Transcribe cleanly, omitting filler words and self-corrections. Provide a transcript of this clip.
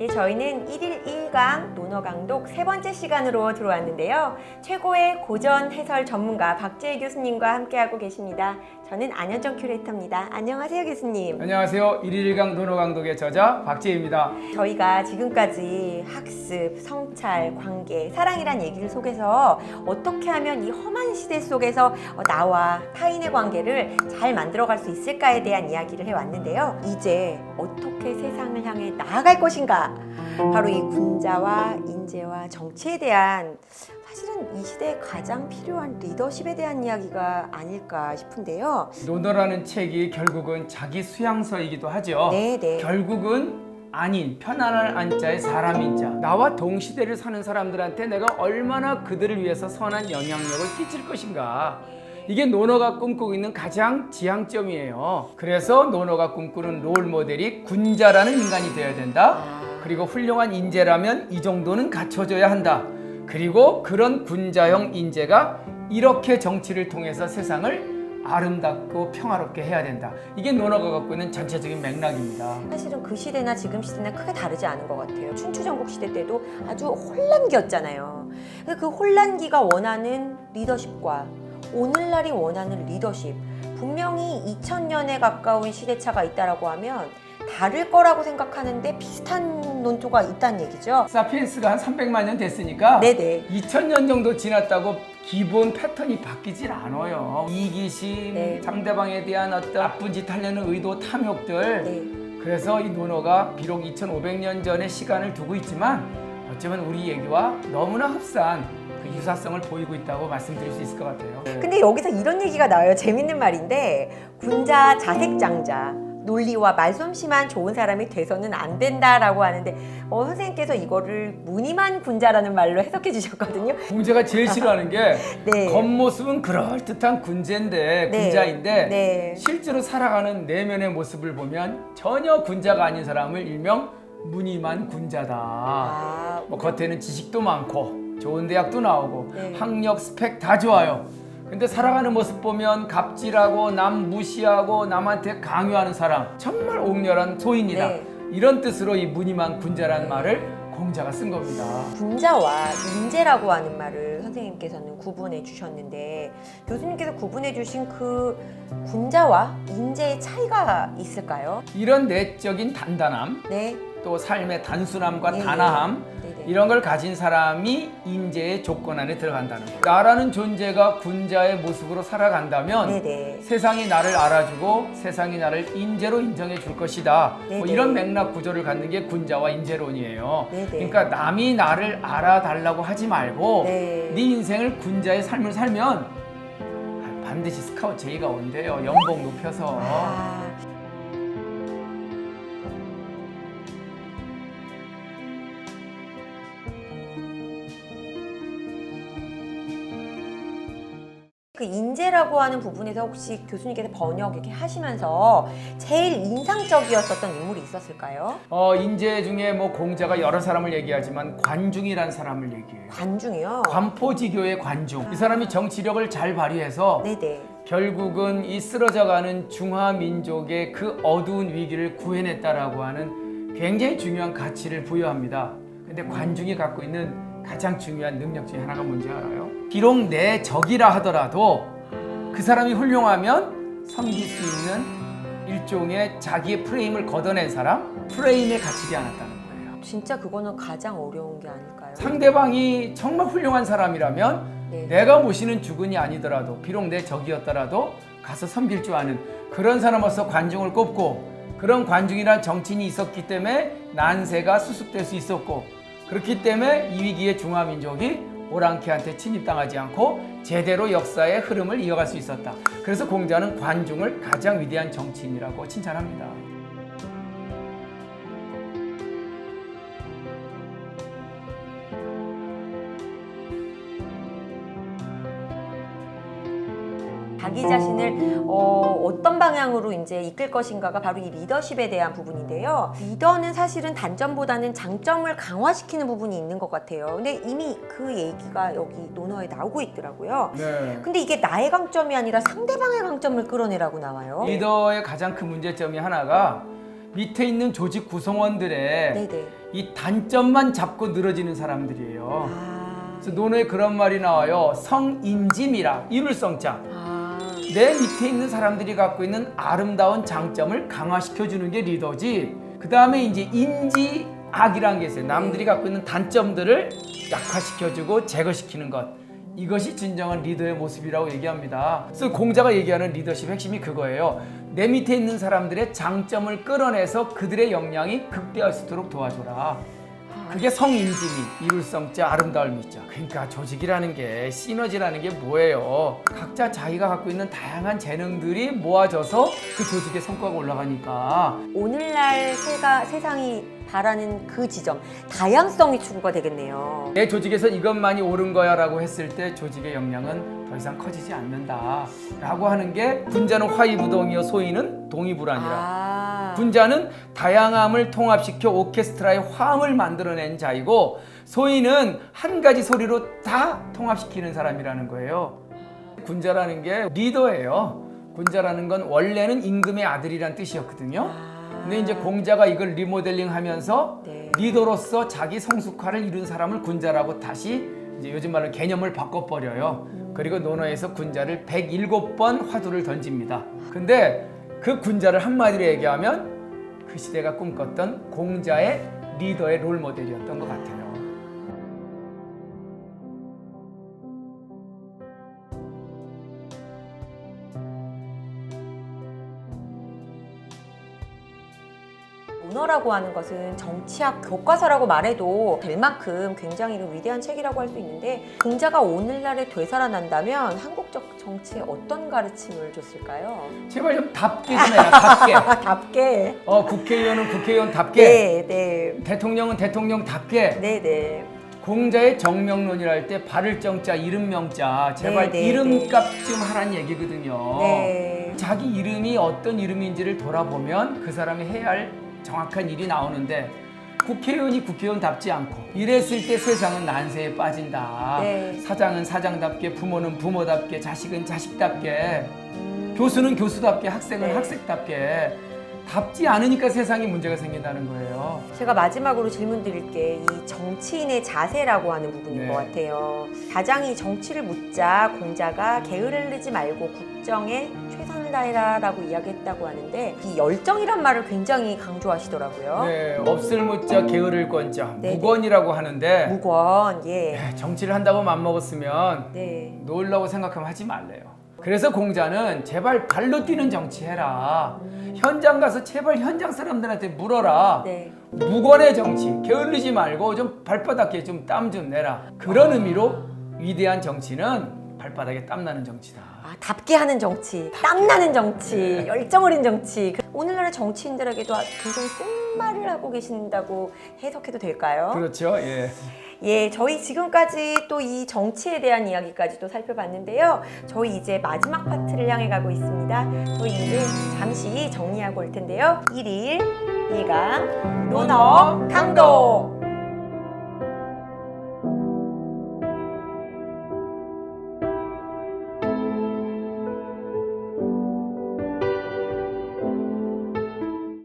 네, 저희는 1일 1강 논어강독 세 번째 시간으로 들어왔는데요. 최고의 고전 해설 전문가 박재희 교수님과 함께하고 계십니다. 저는 안현정 큐레이터입니다. 안녕하세요, 교수님. 안녕하세요. 1일 1강 논어강독의 저자 박재희입니다. 저희가 지금까지 학습, 성찰, 관계, 사랑이란 얘기를 속에서 어떻게 하면 이 험한 시대 속에서 나와 타인의 관계를 잘 만들어갈 수 있을까에 대한 이야기를 해왔는데요. 이제 어떻게 세상을 향해 나아갈 것인가? 바로 이 군자와 인재와 정치에 대한 사실은 이 시대에 가장 필요한 리더십에 대한 이야기가 아닐까 싶은데요. 논어라는 책이 결국은 자기 수양서이기도 하죠. 네네. 결국은 아닌, 편안할 안자의 사람인자. 나와 동시대를 사는 사람들한테 내가 얼마나 그들을 위해서 선한 영향력을 끼칠 것인가. 이게 논어가 꿈꾸고 있는 가장 지향점이에요. 그래서 논어가 꿈꾸는 롤 모델이 군자라는 인간이 되어야 된다. 그리고 훌륭한 인재라면 이 정도는 갖춰져야 한다. 그리고 그런 군자형 인재가 이렇게 정치를 통해서 세상을 아름답고 평화롭게 해야 된다. 이게 논어가 갖고 있는 전체적인 맥락입니다. 사실은 그 시대나 지금 시대는 크게 다르지 않은 것 같아요. 춘추전국 시대 때도 아주 혼란기였잖아요. 그 혼란기가 원하는 리더십과 오늘날이 원하는 리더십, 분명히 2000년에 가까운 시대차가 있다라고 하면 다를 거라고 생각하는데 비슷한 논조가 있다는 얘기죠. 사피엔스가 한 300만 년 됐으니까 네네. 2000년 정도 지났다고 기본 패턴이 바뀌질 않아요. 이기심, 네. 상대방에 대한 어떤 나쁜 짓 하려는 의도, 탐욕들. 네. 그래서 이 논어가 비록 2500년 전의 시간을 두고 있지만 어쩌면 우리 얘기와 너무나 흡사한 그 유사성을 보이고 있다고 말씀드릴 수 있을 것 같아요. 근데 여기서 이런 얘기가 나와요. 재밌는 말인데 군자 자색장자. 논리와 말솜씨만 좋은 사람이 돼서는 안 된다라고 하는데 선생님께서 이거를 무늬만 군자라는 말로 해석해 주셨거든요. 군자가 제일 싫어하는 게 네. 겉모습은 그럴듯한 군자인데 네. 군자인데 네. 실제로 살아가는 내면의 모습을 보면 전혀 군자가 아닌 사람을 일명 무늬만 군자다. 뭐 겉에는 지식도 많고 좋은 대학도 나오고 네. 학력 스펙 다 좋아요. 근데 살아가는 모습 보면 갑질하고 남 무시하고 남한테 강요하는 사람, 정말 옥렬한 소인이다. 네. 이런 뜻으로 이 무늬만 군자라는 말을 공자가 쓴 겁니다. 군자와 인재라고 하는 말을 선생님께서는 구분해 주셨는데 교수님께서 구분해 주신 그 군자와 인재의 차이가 있을까요? 이런 내적인 단단함, 네. 또 삶의 단순함과 네. 단아함, 네네. 이런 걸 가진 사람이 인재의 조건 안에 들어간다는 거예요. 나라는 존재가 군자의 모습으로 살아간다면 네네. 세상이 나를 알아주고 세상이 나를 인재로 인정해 줄 것이다. 뭐 네네. 이런 맥락 구조를 갖는 게 군자와 인재론이에요. 네네. 그러니까 남이 나를 알아달라고 하지 말고 네. 네 인생을 군자의 삶을 살면 반드시 스카우트 제의가 온대요. 연봉 높여서. 그 인재라고 하는 부분에서 혹시 교수님께서 번역 이렇게 하시면서 제일 인상적이었었던 인물이 있었을까요? 인재 중에 뭐 공자가 여러 사람을 얘기하지만 관중이란 사람을 얘기해요. 관중이요? 관포지교의 관중. 이 사람이 정치력을 잘 발휘해서 네네. 결국은 이 쓰러져가는 중화민족의 그 어두운 위기를 구해냈다라고 하는 굉장히 중요한 가치를 부여합니다. 근데 관중이 갖고 있는 가장 중요한 능력 중에 하나가 뭔지 알아요? 비록 내 적이라 하더라도 그 사람이 훌륭하면 섬길 수 있는 일종의 자기의 프레임을 걷어낸 사람, 프레임에 갇히지 않았다는 거예요. 진짜 그거는 가장 어려운 게 아닐까요? 상대방이 정말 훌륭한 사람이라면 네. 내가 모시는 주군이 아니더라도 비록 내 적이었더라도 가서 섬길 줄 아는 그런 사람으로서 관중을 꼽고, 그런 관중이란 정치인이 있었기 때문에 난세가 수습될 수 있었고, 그렇기 때문에 이 위기에 중화민족이 오랑캐한테 침입당하지 않고 제대로 역사의 흐름을 이어갈 수 있었다. 그래서 공자는 관중을 가장 위대한 정치인이라고 칭찬합니다. 자기 자신을 어떤 방향으로 이제 이끌 것인가가 바로 이 리더십에 대한 부분인데요. 리더는 사실은 단점보다는 장점을 강화시키는 부분이 있는 것 같아요. 근데 이미 그 얘기가 여기 논어에 나오고 있더라고요. 네. 근데 이게 나의 강점이 아니라 상대방의 강점을 끌어내라고 나와요. 리더의 가장 큰 문제점이 하나가 밑에 있는 조직 구성원들의 네네. 이 단점만 잡고 늘어지는 사람들이에요. 아, 그래서 논어에 그런 말이 나와요. 성인짐이라, 이룰성자. 내 밑에 있는 사람들이 갖고 있는 아름다운 장점을 강화시켜주는 게 리더지. 그 다음에 이제 인지악이라는 게 있어요. 남들이 갖고 있는 단점들을 약화시켜주고 제거시키는 것. 이것이 진정한 리더의 모습이라고 얘기합니다. 그래서 공자가 얘기하는 리더십 핵심이 그거예요. 내 밑에 있는 사람들의 장점을 끌어내서 그들의 역량이 극대화할 수 있도록 도와줘라. 그게 성인지미, 이룰성자, 아름다움이죠. 그러니까 조직이라는 게, 시너지라는 게 뭐예요? 각자 자기가 갖고 있는 다양한 재능들이 모아져서 그 조직의 성과가 올라가니까. 오늘날 세상이 바라는 그 지점, 다양성이 추구가 되겠네요. 내 조직에서 이것만이 옳은 거야 라고 했을 때 조직의 역량은 더 이상 커지지 않는다 라고 하는 게, 군자는 화이부동이요 소인은 동이불안이라. 군자는 다양함을 통합시켜 오케스트라의 화음을 만들어낸 자이고, 소인은 한 가지 소리로 다 통합시키는 사람이라는 거예요. 군자라는 게 리더예요. 군자라는 건 원래는 임금의 아들이란 뜻이었거든요. 근데 이제 공자가 이걸 리모델링 하면서 네. 리더로서 자기 성숙화를 이룬 사람을 군자라고 다시 이제 요즘 말로 개념을 바꿔버려요. 그리고 논어에서 군자를 107번 화두를 던집니다. 근데 그 군자를 한마디로 얘기하면 그 시대가 꿈꿨던 공자의 리더의 롤 모델이었던 것 같아요. 논어라고 하는 것은 정치학 교과서라고 말해도 될 만큼 굉장히 위대한 책이라고 할 수 있는데, 공자가 오늘날에 되살아난다면 한국적 정치에 어떤 가르침을 줬을까요? 제발 좀 답게 좀 해라. 답게. 답게. 국회의원은 국회의원답게. 네, 네. 대통령은 대통령답게. 네, 네. 공자의 정명론이라 할 때 바를 정자, 이름 명자. 제발 네, 네, 이름값 좀 하란 얘기거든요. 네. 자기 이름이 어떤 이름인지를 돌아보면 그 사람이 해야 할 정확한 일이 나오는데, 국회의원이 국회의원답지 않고 이랬을 때 세상은 난세에 빠진다. 네. 사장은 사장답게, 부모는 부모답게, 자식은 자식답게, 교수는 교수답게, 학생은 네. 학생답게 답지 않으니까 세상에 문제가 생긴다는 거예요. 제가 마지막으로 질문 드릴게, 이 정치인의 자세라고 하는 부분인 네. 것 같아요. 가장이 정치를 묻자 공자가 게으르지 말고 국정에 최선을 다해라 라고 이야기했다고 하는데, 이 열정이란 말을 굉장히 강조하시더라고요. 네, 없을 묻자 게으를 권자, 네, 무권이라고 하는데, 무권, 예. 네, 정치를 한다고 맘먹었으면 네. 놓으려고 생각하면 하지 말래요. 그래서 공자는 제발 발로 뛰는 정치해라. 현장 가서 제발 현장 사람들한테 물어라. 네. 무권의 정치, 게을르지 말고 좀 발바닥에 좀 땀 좀 내라. 그런 의미로 위대한 정치는 발바닥에 땀나는 정치다. 아, 답게 하는 정치, 땀나는 정치, 열정 어린 정치. 오늘날의 정치인들에게도 굉장히 쓴 말을 하고 계신다고 해석해도 될까요? 그렇죠. 예. 예, 저희 지금까지 또 이 정치에 대한 이야기까지 또 살펴봤는데요. 저희 이제 마지막 파트를 향해 가고 있습니다. 저희 이제 잠시 정리하고 올 텐데요. 1일 2강 논어 강도.